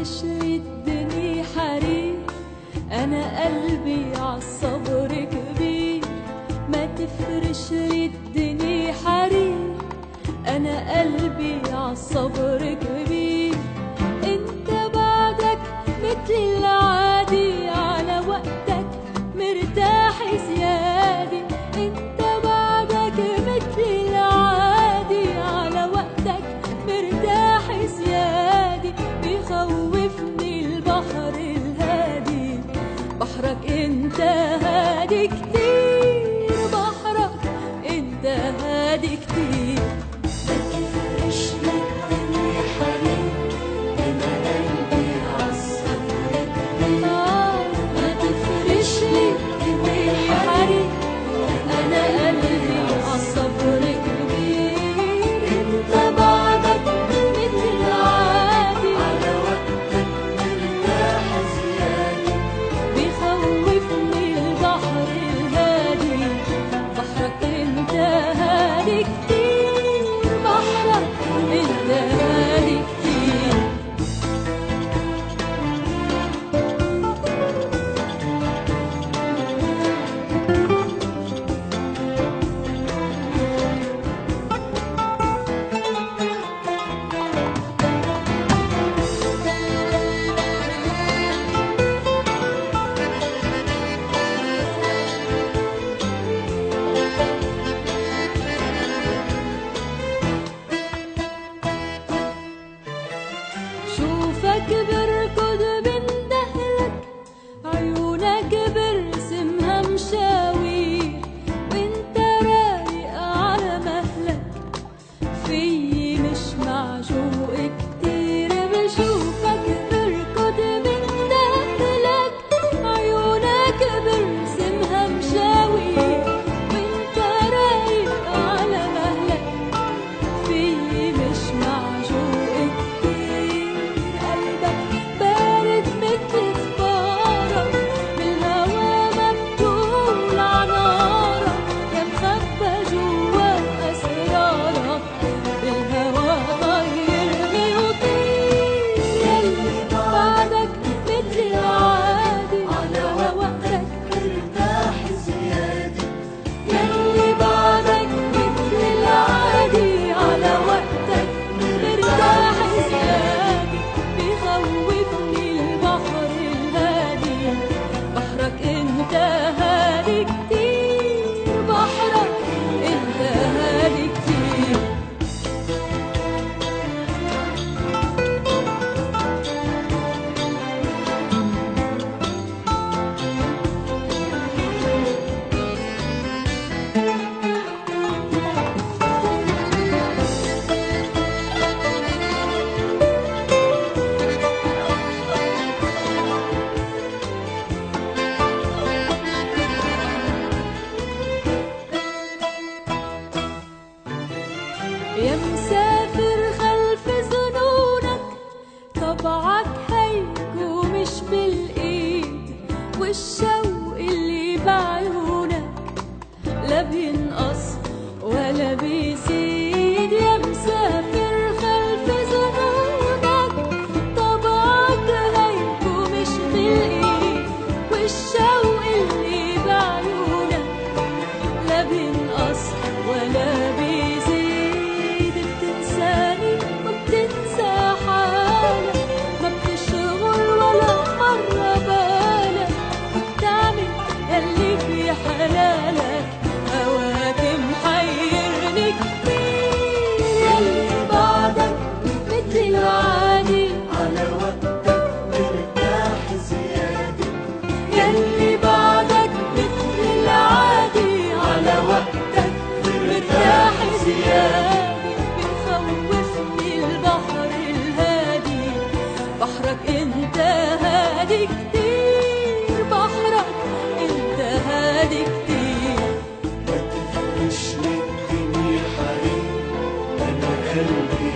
تفرش لي الدنيا حرير، أنا قلبي عالصبر كبير. ما تفرش لي الدنيا حرير، أنا قلبي عالصبر كبير. انت بعدك مثل العادي، على وقتك مرتاح زيادة. انت بعدك مثل العادي، على وقتك مرتاح زيادة. بيخوفني البحر الهادي، بحرك انت هادي كتير، بحرك انت هادي كتير. ما تفرش لي الدنيا حرير، أنا قلبي عالصبر كبير. ما تفرش لي الدنيا حرير، أنا قلبي عالصبر كبير. انت بعدك مثل العادي، على وقتك مرتاح زيادة. بيخوفني البحر الهادي، بحرك انت هادي كتير، بحرك انت هادي كتير. شوفك بركض بندهلك، عيونك برسمها مشاوير، وانت رايق على مهلك. فيي مش معجوق كتير، بشوفك بركض بندهلك، عيونك برسمها مشاوير، وانت رايق على مهلك. فيي مش معجوق كتير، قلبك بارد مثل زبارة، بالهوا مبتول عنارة. يا مخبى جوا أسرارك، بالهوا طيرني وطير. يلي بعدك مثل العادي، على وقتك مرتاح زيادة. يلي بعدك مثل العادي، على وقتك مرتاح زيادة. بيخوفني البحر الهادي، بحرك انت هادي كتير، بحرك انت هادي كتير. يا مسافر خلف ظنونك، طبعك هيكو مش بالإيد، والشوق اللي بعيونك لا بينقص ولا بيزيد. يا مسافر خلف ظنونك، طبعك هيكو مش بالإيد، والشوق اللي بعيونك لا بينقص ولا بيزيد. بتنساني وبتنسى حالك، ما بتشغل ولا مرة بالك، وبتعمل يلي في حلالك. هواك محيرني كتير، يلي بعدك مثل العادي، على وقتك مرتاح زيادة. يلي بعدك مثل العادي، على وقتك مرتاح زيادة. بيخوفني البحر الهادي، بحرك انت هادي كتير، بحرك انت هادي كتير. ما تفرش لي الدنيا حرير، أنا قلبي